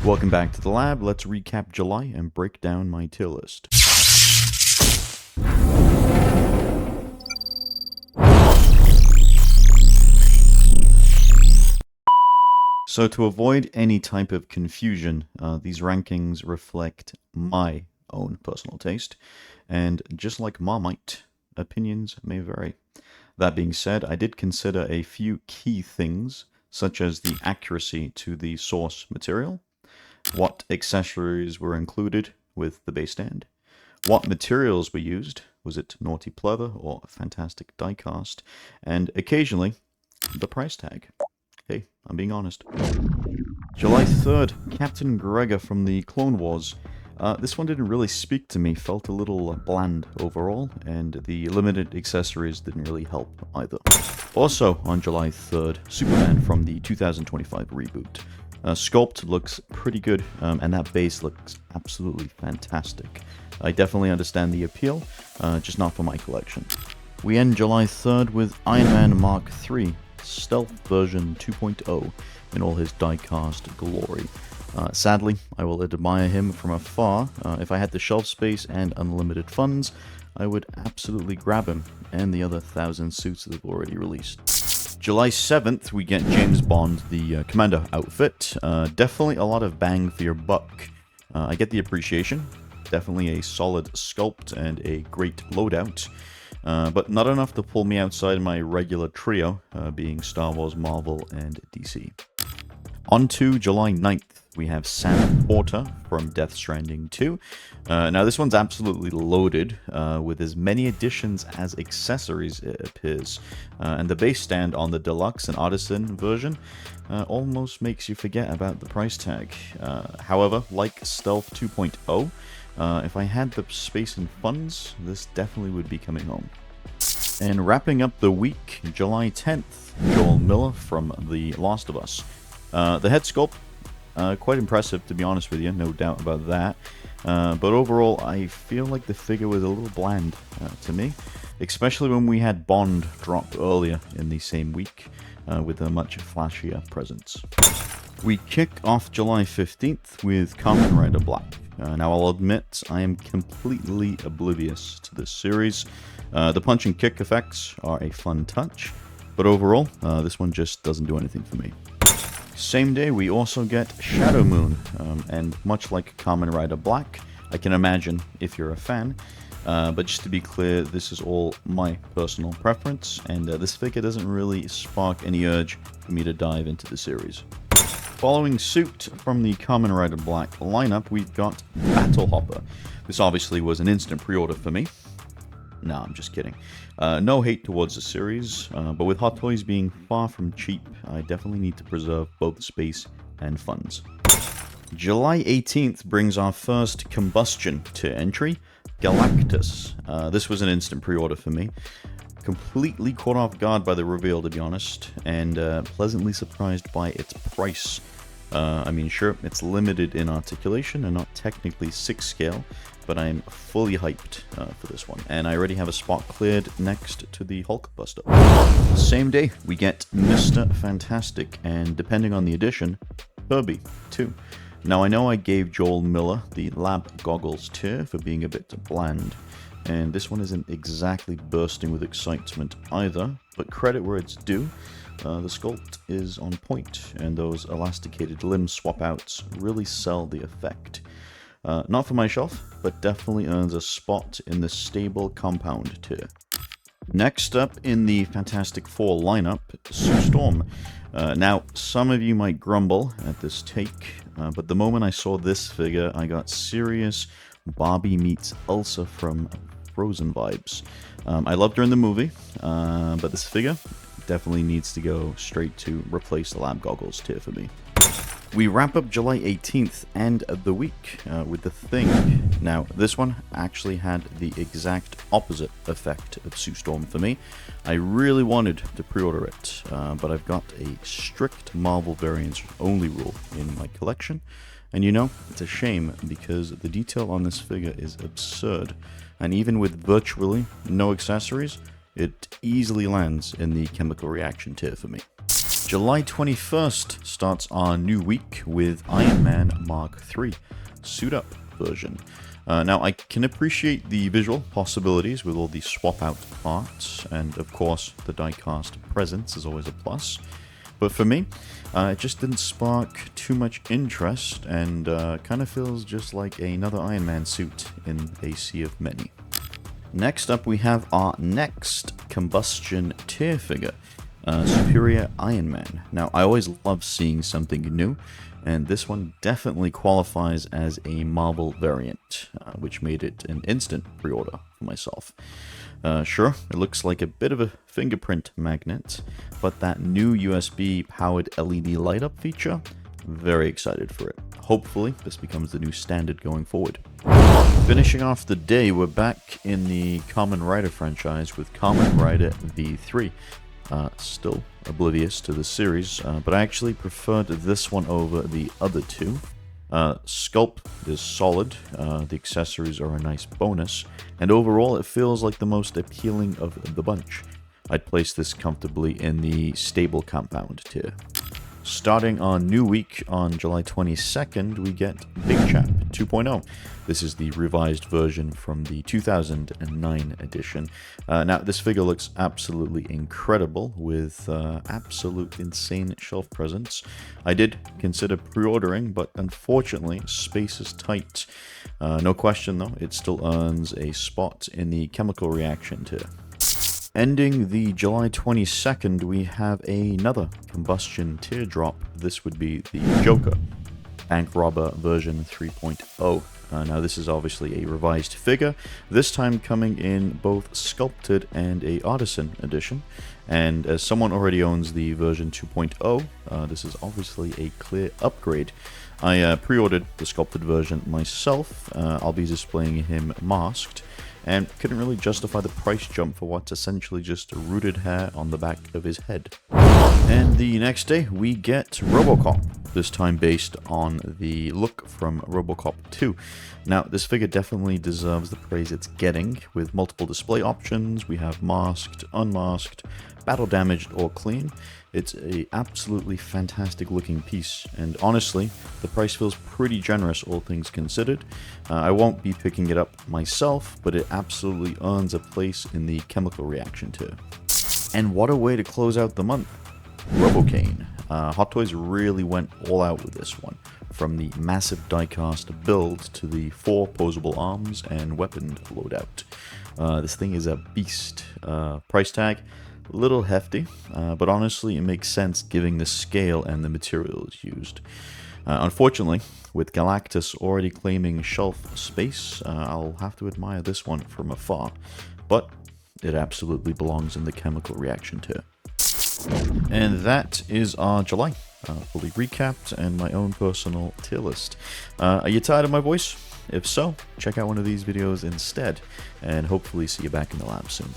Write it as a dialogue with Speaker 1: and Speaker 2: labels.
Speaker 1: Welcome back to the lab. Let's recap July and break down my tier list. So to avoid any type of confusion, these rankings reflect my own personal taste, and just like Marmite, opinions may vary. That being said, I did consider a few key things, such as the accuracy to the source material, what accessories were included with the base stand, what materials were used, was it naughty pleather or fantastic diecast, and occasionally, the price tag. Hey, I'm being honest. July 3rd, Captain Gregor from the Clone Wars. This one didn't really speak to me, felt a little bland overall, and the limited accessories didn't really help either. Also, on July 3rd, Superman from the 2025 reboot. Sculpt looks pretty good, and that base looks absolutely fantastic. I definitely understand the appeal, just not for my collection. We end July 3rd with Iron Man Mark III, Stealth version 2.0 in all his diecast glory. Sadly, I will admire him from afar. If I had the shelf space and unlimited funds, I would absolutely grab him and the other 1,000 suits that they've already released. July 7th, we get James Bond, the Commando outfit. Definitely a lot of bang for your buck. I get the appreciation. Definitely a solid sculpt and a great loadout. But not enough to pull me outside my regular trio, being Star Wars, Marvel, and DC. On to July 9th, we have Sam Porter from Death Stranding 2. Now this one's absolutely loaded, with as many additions as accessories, it appears. And the base stand on the Deluxe and Artisan version almost makes you forget about the price tag. However, like Stealth 2.0, if I had the space and funds, this definitely would be coming home. And wrapping up the week, July 10th, Joel Miller from The Last of Us. The head sculpt, quite impressive to be honest with you, no doubt about that. But overall, I feel like the figure was a little bland to me, especially when we had Bond drop earlier in the same week with a much flashier presence. We kick off July 15th with Kamen Rider Black. Now I'll admit, I am completely oblivious to this series. The punch and kick effects are a fun touch, but overall, this one just doesn't do anything for me. Same day, we also get Shadow Moon, and much like Kamen Rider Black, I can imagine if you're a fan, but just to be clear, this is all my personal preference, and this figure doesn't really spark any urge for me to dive into the series. Following suit from the Kamen Rider Black lineup, we've got Battle Hopper. This obviously was an instant pre-order for me. No, I'm just kidding. No hate towards the series, but with Hot Toys being far from cheap, I definitely need to preserve both space and funds. July 18th brings our first Combustion Tier entry, Galactus. This was an instant pre-order for me. Completely caught off guard by the reveal, to be honest, and pleasantly surprised by its price. I mean, sure, it's limited in articulation and not technically 6 scale, but I'm fully hyped for this one, and I already have a spot cleared next to the Hulkbuster. Same day, we get Mr. Fantastic, and depending on the edition, Herbie, too. Now, I know I gave Joel Miller the Lab Goggles tier for being a bit bland, and this one isn't exactly bursting with excitement either, but credit where it's due. The sculpt is on point, and those elasticated limb swap outs really sell the effect. Not for my shelf, but definitely earns a spot in the stable compound tier. Next up in the Fantastic Four lineup, Sue Storm. Now, some of you might grumble at this take, but the moment I saw this figure, I got serious Barbie meets Elsa from Frozen vibes. I loved her in the movie, but this figure definitely needs to go straight to replace the Lab Goggles tier for me. We wrap up July 18th and the week with The Thing. Now, this one actually had the exact opposite effect of Sue Storm for me. I really wanted to pre-order it, but I've got a strict Marvel variants only rule in my collection. And you know, it's a shame because the detail on this figure is absurd. And even with virtually no accessories, it easily lands in the chemical reaction tier for me. July 21st starts our new week with Iron Man Mark III, Suit Up version. Now, I can appreciate the visual possibilities with all the swap-out parts, and of course, the die-cast presence is always a plus. But for me, it just didn't spark too much interest, and kind of feels just like another Iron Man suit in a sea of many. Next up, we have our next Combustion Tier figure, Superior Iron Man. Now, I always love seeing something new, and this one definitely qualifies as a Marvel variant, which made it an instant pre-order for myself. Sure, it looks like a bit of a fingerprint magnet, but that new USB-powered LED light-up feature, very excited for it. Hopefully, this becomes the new standard going forward. Finishing off the day, we're back in the Kamen Rider franchise with Kamen Rider V3. Still oblivious to the series, but I actually preferred this one over the other two. Sculpt is solid, the accessories are a nice bonus, and overall it feels like the most appealing of the bunch. I'd place this comfortably in the stable compound tier. Starting our new week on July 22nd, we get Big Chap 2.0. This is the revised version from the 2009 edition. Now, this figure looks absolutely incredible with absolute insane shelf presence. I did consider pre-ordering, but unfortunately, space is tight. No question, though, it still earns a spot in the chemical reaction tier. Ending the July 22nd, we have another Combustion Tier drop. This would be the Joker, Bank Robber version 3.0. Now this is obviously a revised figure, this time coming in both sculpted and a artisan edition. And as someone already owns the version 2.0, this is obviously a clear upgrade. I pre-ordered the sculpted version myself. I'll be displaying him masked, and couldn't really justify the price jump for what's essentially just rooted hair on the back of his head. And the next day, we get Robocop, this time based on the look from Robocop 2. Now, this figure definitely deserves the praise it's getting, with multiple display options. We have masked, unmasked, battle damaged, or clean. It's a absolutely fantastic looking piece, and honestly, the price feels pretty generous, all things considered. I won't be picking it up myself, but it absolutely earns a place in the chemical reaction tier. And what a way to close out the month. RoboCain. Hot Toys really went all out with this one, from the massive diecast build to the 4 posable arms and weapon loadout. This thing is a beast. Price tag, little hefty, but honestly it makes sense given the scale and the materials used. Unfortunately, with Galactus already claiming shelf space, I'll have to admire this one from afar, but it absolutely belongs in the chemical reaction tier. And that is our July, fully recapped and my own personal tier list. Are you tired of my voice? If so, check out one of these videos instead, and hopefully see you back in the lab soon.